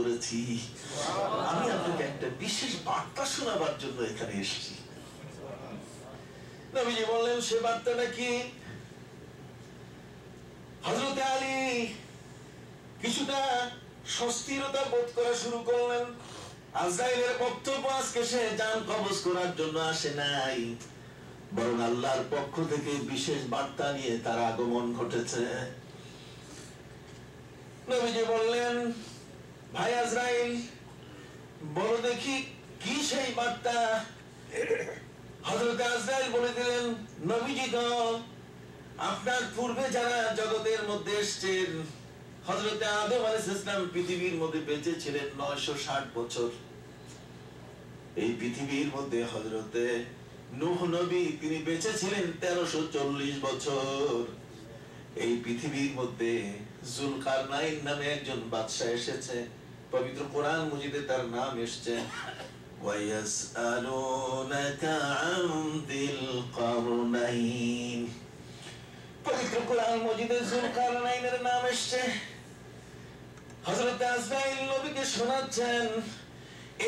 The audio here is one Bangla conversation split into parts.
করেছি। আমি আপনাকে একটা বিশেষ বার্তা শোনাবার জন্য এখানে এসেছি। নবীজি বললেন, সে বার্তাটা কি? হযরত আলী কিছুটা স্বস্তিরতা বোধ করা শুরু করলেন। আজরাইলের বক্তব্য আজকে সে জান কবজ করার জন্য আসে নাই, বরং আল্লাহর পক্ষ থেকে বিশেষ বার্তা নিয়ে তার আগমন ঘটেছে। নবীজি বললেন, ভাই আজরাইল, বলো দেখি কি সেই বার্তা? হযরত আজরাইল বলে দিলেন, নবীজি গো, আপনার পূর্বে যারা জগতের মধ্যে এসেছেন, হযরত আদম আলাইহিস সালাম পৃথিবীর মধ্যে বেঁচে ছিলেন 960 বছর। এই পৃথিবীর মধ্যে হযরতে নূহ নবী তিনি বেঁচে ছিলেন 1340 বছর। এই পৃথিবীর মধ্যে যুলকারনাইন নামে একজন বাদশা এসেছে, পবিত্র কোরআন মজিদে তার নাম এসেছে। ওয়ায়াসআলুনাকা আন যিল কারনাইন, পবিত্র কোরআন মজিদে যুলকারনাইনের নাম এসেছে। হযরত আজরাইল নবীকে শোনাচ্ছেন,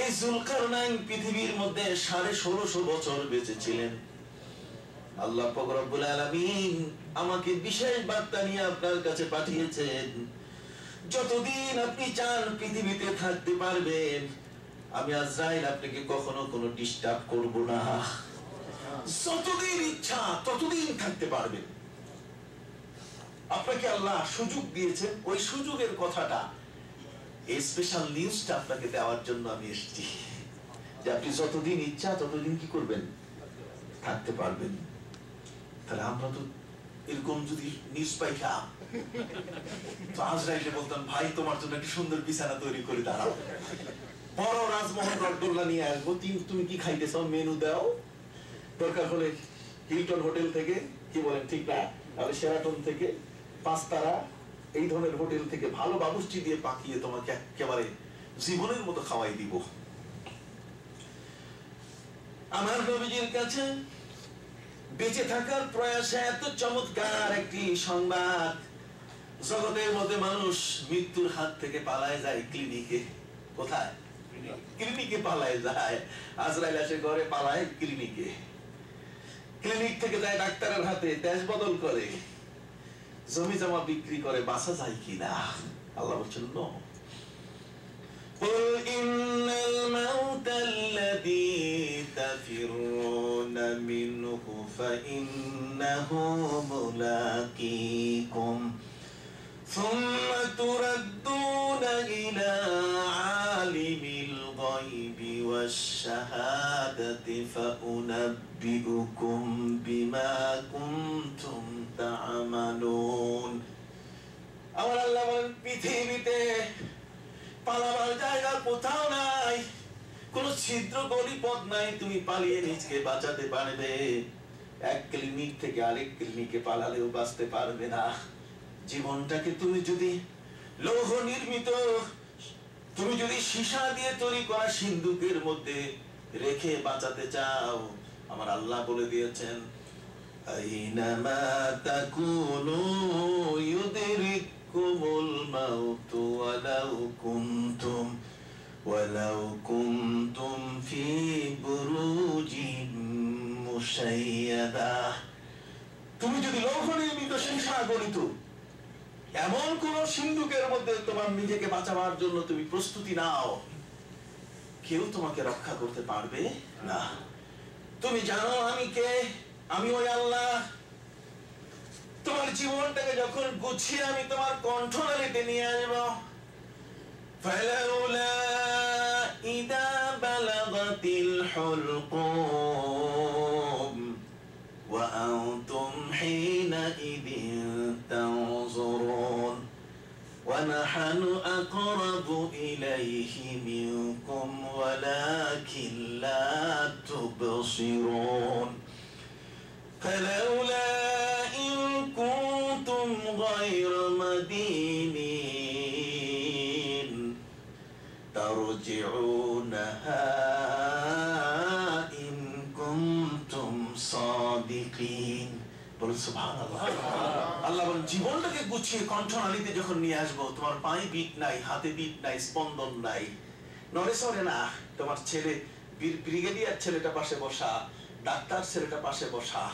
এই যুলকারনাইন পৃথিবীর মধ্যে 1650 বছর বেঁচে ছিলেন। আল্লাহ পাক রব্বুল আলামিন আমাকে বিশেষ বার্তা নিয়ে আপনার কাছে পাঠিয়েছেন। যতদিন আপনি চান পৃথিবীতে থাকতে পারবেন, আমি আজরাইল আপনাকে কখনো কোনো ডিস্টার্ব করব না। যতদিন ইচ্ছা ততদিন থাকতে পারবেন। আপনাকে আল্লাহ সুযোগ দিয়েছেন, ওই সুযোগের কথাটা, এই স্পেশাল নিউজটা আপনাকে দেওয়ার জন্য আমি এসেছি, যে আপনি যতদিন ইচ্ছা ততদিন কি করবেন? থাকতে পারবেন। তাহলে আমরা তো এরকম যদি নিউজ পাইতাম, তো আজরাইলকে বলতাম, ভাই তোমার জন্য একটা সুন্দর বিছানা তৈরি করে দাঁড়াও, বড় রাজমহল রসগোল্লা নিয়ে আসবো, তুমি কি খাইতে চাও মেনু দাও, দরকার হলে হিলটন হোটেল থেকে, কি বলেন ঠিক না, তাহলে শেরাটন থেকে, 5 তারা, এই ধরনের হোটেল থেকে ভালো বাবুর্চি দিয়ে পাকিয়ে তোমাকে একেবারে জীবনের মতো খাওয়াই দিব। আমার নবীজির কাছে বেঁচে থাকার প্রয়াসে এত চমৎকার একটি সংবাদ, জগতের মধ্যে মানুষ মৃত্যুর হাত থেকে পালায় যায় ক্লিনিকে। কোথায়? ক্লিনিকে পালায় যায়। আজরাইল আসে ঘরে, পালায় ক্লিনিকে। ক্লিনিক থেকে যায় ডাক্তারের হাতে, দেশ বদল করে, জমি জমা বিক্রি করে, বাঁচা যায় কিনা? আল্লাহ বলছেন, নো। قل إن الموت الذي تفرون منه فإنه ملاقيكم ثم تردون إلى عالم الغيب والشهادة فأنبئكم بما كنتم تعملون। আমার আল্লাহ বলেন, পৃথিবীতে পালাবার জায়গা কোথাও নাই, কোন ছিদ্র গলি পথ নাই, তুমি পালিয়ে নিজকে বাঁচাতে পারবে। এক ক্লিনিক থেকে আরেক ক্লিনিকে পালালেও বাঁচতে পারবে না। জীবনটাকে তুমি যদি লৌহ নির্মিত, তুমি যদি সীসা দিয়ে তৈরি করা সিন্দুকের মধ্যে রেখে বাঁচাতে চাও, আমার আল্লাহ বলে দিয়েছেন, আইনামা তাকুনু ইউদরিকুমুল মাউত ওয়ালাউ কুনতুম ফি বুরুজিন মুশাইয়াদা। তুমি যদি লৌহ নির্মিত সীসা গড়িত এমন কোন সিন্ধুকের মধ্যে তোমার নিজেকে বাঁচাবার জন্য তুমি প্রস্তুতি নাও, কেউ তোমাকে রক্ষা করতে পারবে না। তুমি জানো আমি কে? আমি ওই আল্লাহ। তোমার জীবনটাকে যখন গুছিয়ে আমি তোমার কণ্ঠনালীতে নিয়ে আসবো, ফালাউলা ইদা বালাগাতিল হুলকুম ওয়া আনতুম হিনাইদিন তানজুরুন ওয়া নাহনু আকরাবু ইলাইহি মিনকুম ওয়ালাকিন লা তুবসিরুন ফালাউলা ইন কুনতুম গায়রা মাদিনিন তারজিউনাহা ইন কুনতুম সাদিকিন। বলুন সুবহানাল্লাহ। আল্লাহ বলেন জীবনটাকে গুছিয়ে কণ্ঠনালীতে যখন নিয়ে আসবো, তোমার পায়ে বিট নাই, হাতে বিট নাই, স্পন্দন নাই, নড়ে সরে না, তোমার ছেলে ব্রিগেডিয়ার ছেলেটা পাশে বসা, ডাক্তার ছেলেটা পাশে বসা,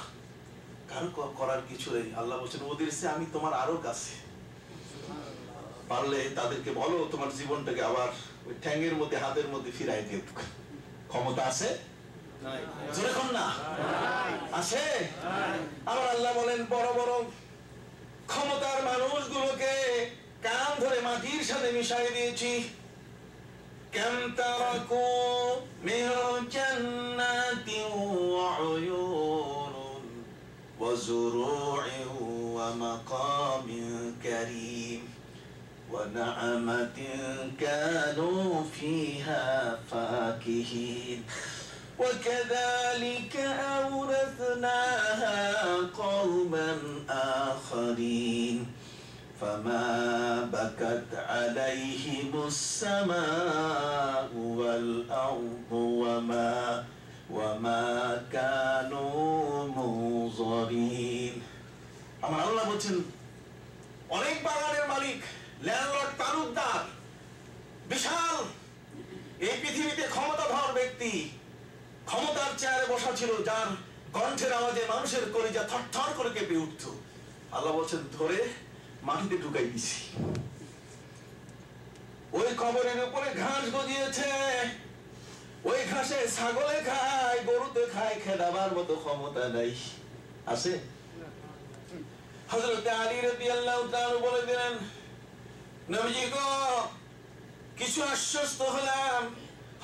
কারো করার কিছু নেই। আল্লাহ বলছেন ওদের সে আমি তোমার আরো কাছে। পারলে তাদেরকে বলো তোমার জীবনটাকে আবার ওই ঠ্যাঙের মধ্যে হাতের মধ্যে ফিরাই দিও। ক্ষমতা আছে? জোরে কর না, আছে? আমার আল্লাহ বলেন বড় বড় ক্ষমতার মানুষগুলোকে কান ধরে মাটির সাথে মিশাই দিয়েছি। كم تركوا من جنات وعيون وزروع ومقام كريم ونعمة كانوا فيها فاكهين وكذلك أورثناها قوما آخرين فما بكت عليهم السماء والأرض وما كانوا منظرين। আমার আল্লাহ বলেন অনেক বাগানের মালিক, ল্যান্ডলর্ড, তালুকদার, বিশাল এই পৃথিবীতে ক্ষমতাধর ব্যক্তি, ক্ষমতার চেয়ারে বসা ছিল, যার কণ্ঠের আওয়াজে মানুষের কলিজা থরথর করে কেঁপে উঠত। আল্লাহ বলছেন ধরে মাটিতে ঢুকাই দিছি। ওই কবরের উপরে ঘাস গজিয়েছে, ওই ঘাসে ছাগলে খায়, গরুতে খায়, খেদাবার মতো ক্ষমতা নাই। আছে? হযরত আলী রাদিয়াল্লাহু তাআলা বলে দিলেন নবীজি গো কিছু আশ্বস্ত হলাম।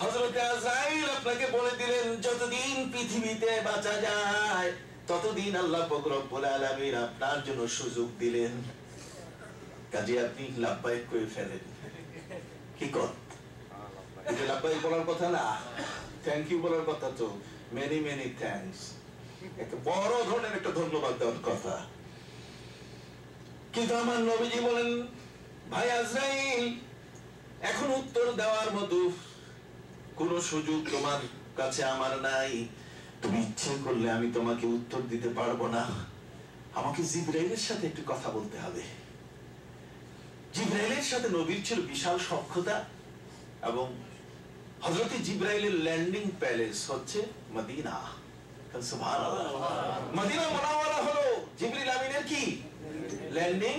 হযরত আজরাইল আপনাকে বলে দিলেন যতদিন পৃথিবীতে বাঁচা যায় ততদিন আল্লাহ পাক রব্বুল আলামিন আপনার জন্য সুযোগ দিলেন। কাজে আপনি লাব্বাইক করে ফেলেন। কি কর? এটা লাব্বাইক বলার কথা না, থ্যাংক ইউ বলার কথা। তো মেনি মেনি থ্যাঙ্কস, একটা বড় ধরনের একটা ধন্যবাদ দেওয়ার কথা। কিন্তু আমার নবীজি বলেন ভাই আজরাইল এখন উত্তর দেওয়ার মতো কোন সুযোগ তোমার কাছে আমার নাই। তুমি ইচ্ছে করলে আমি তোমাকে উত্তর দিতে পারবো না, আমাকে জিবরাইলের সাথে একটু কথা বলতে হবে। জিবরাইলের সাথে নবীর ছিল বিশাল সখ্যতা এবং হযরত জিবরাইলের ল্যান্ডিং প্যালেস হচ্ছে মদিনা। সুবহানাল্লাহ। মদিনা মুনাওয়ারা হলো জিবরিল আমিনের কি ল্যান্ডিং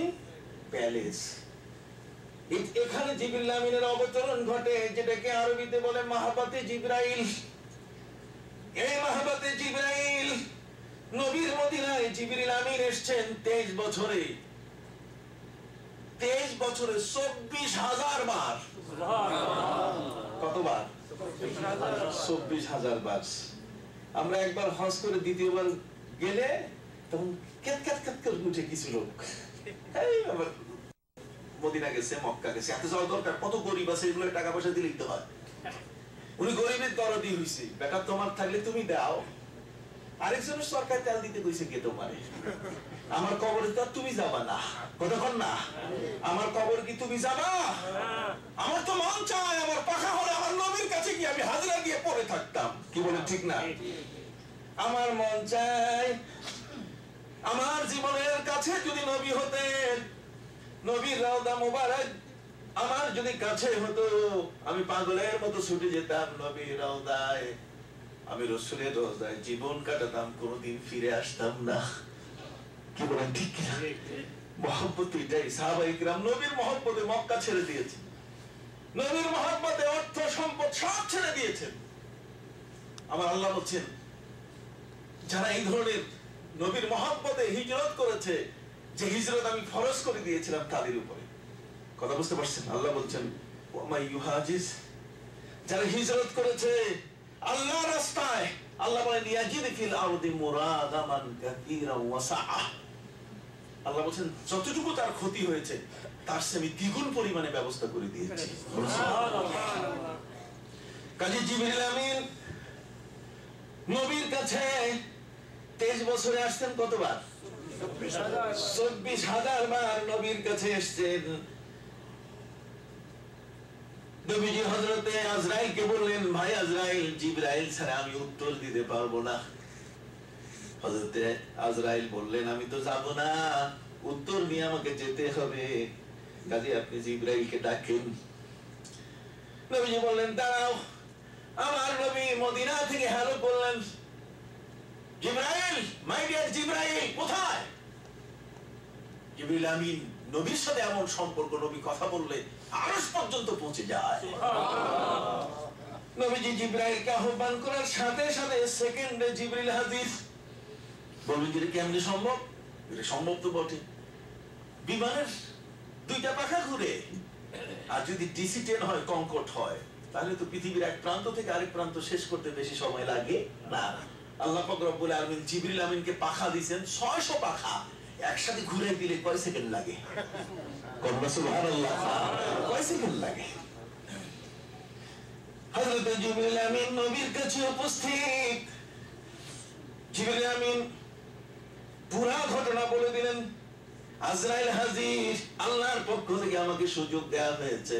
প্যালেস। এখানে জিবরিল আমিনের অবতরণ ঘটে, যেটাকে আরবিতে বলে মাহাবাতে জিবরাইল। এই মাহাবাতে জিবরাইল নবীর মদিনায় জিবরিল আমিন এসেছেন 23 বছরে। 23 বছরে 24,000 বার। কতবার? 24,000 বার। আমরা একবার হজ করে দ্বিতীয়বার গেলে তখন ক্যাট ক্যাট ক্যাট করে উঠে কিছু লোক এই আবার মদিনা গেছে, মক্কা গেছে, এত যাওয়া দরকার, কত গরিব আছে, এগুলো টাকা পয়সা দিলেই তো হয়। উনি গরিবের দরদি হইছে, বেটা তোমার থাকলে তুমি দাও, আরেকজনের সরকার তেল দিতে কইছে কে তোমারে? আমার কবরে তো তুমি যাবা না, কতক্ষণ না? আমার কবর কি তুমি যাবা? আমার তো মন চায় আমার পাখা হলে আমার নবীর কাছে গিয়ে আমি হাজরা দিয়ে পড়ে থাকতাম। কি বলে ঠিক না? আমার মন চায় আমার জীবনের কাছে যদি নবী হতেন, নবীর রওজা মুবারক আমার যদি কাছে হতো, আমি পাগলের মতো ছুটে যেতাম নবীর রওজায়, আমি রাসূলের রওজায় জীবন কাটাতাম, কোনোদিন ফিরে আসতাম না। কি বলেন ঠিক না? মহব্বত এটাই। সাহাবায়ে কিরাম নবীর মহব্বতে মক্কা ছেড়ে দিয়েছে, নবীর মহব্বতে অর্থ সম্পদ সব ছেড়ে দিয়েছেন। আমার আল্লাহ বলছেন যারা এই ধরনের নবীর মহব্বতে হিজরত করেছে, যে হিজরত আমি ফরজ করে দিয়েছিলাম তাদের উপরে। কথা বুঝতে পারছেন? আল্লাহ বলছেন ওয়া ইউহাজিজ, যারা হিজরত করেছে আল্লাহর রাস্তায়, আল্লাহ বলেন ইয়াজিদ ফিল আরদি মুরাদামান কাসীরা ওয়া সাআ। আল্লাহ বলেন যতটুকু তার ক্ষতি হয়েছে তার চেয়ে আমি দ্বিগুণ পরিমাণে ব্যবস্থা করে দিয়েছি। সুবহানাল্লাহ। কাজী জিবরিল আমিন নবীর কাছে 23 বছরে আসতেন কতবার? 24,000 বার নবীর কাছে এসেছেন। নবীজি হযরতে আজরাইলকে বললেন ভাই আজরাইল, জিবরাইল ছাড়া আমি উত্তর দিতে পারবো না। হযরত আজরাইল বললেন আমি তো যাব না, উত্তর নিয়ে আমাকে যেতে হবে, কাজে আপনি জিবরাইলকে ডাকেন। নবীজি বললেন দাঁড়াও। আমার নবী মদিনা থেকে হ্যালো বললেন, জিবরাইল, মাই ডিয়ার জিবরাইল, কোথায়? জিবরিল আমিন নবীর সাথে এমন সম্পর্ক, নবী কথা বললে আরশ পর্যন্ত পৌঁছে যায়। নবীজি জিবরাইলকে আহ্বান করার সাথে সাথে সেকেন্ডে জিবরিল হাজির। বলবেন যে কেমনে সম্ভব? এটা সম্ভব তো বটে। বিমানের দুইটা পাখা ঘুরে, আর যদি DC-10 হয়, কনকর্ড হয়, তাহলে তো পৃথিবীর এক প্রান্ত থেকে আরেক প্রান্ত শেষ করতে বেশি সময় লাগে না। আল্লাহ পাক রব্বুল আলামিন জিবরিল আমিনকে পাখা দিয়েছেন 600 পাখা, একসাথে ঘুরে দিলে কয় সেকেন্ড লাগে? সুবহানাল্লাহ, কয় সেকেন্ড লাগে? হযরত জিবরিল আমিন নবীর কাছে উপস্থিত। জিবরিল আমিন পুরা ঘটনা বলে দিলেন। আজরাইল হাজির, আল্লাহর পক্ষ থেকে আমাকে সুযোগ দেওয়া হয়েছে।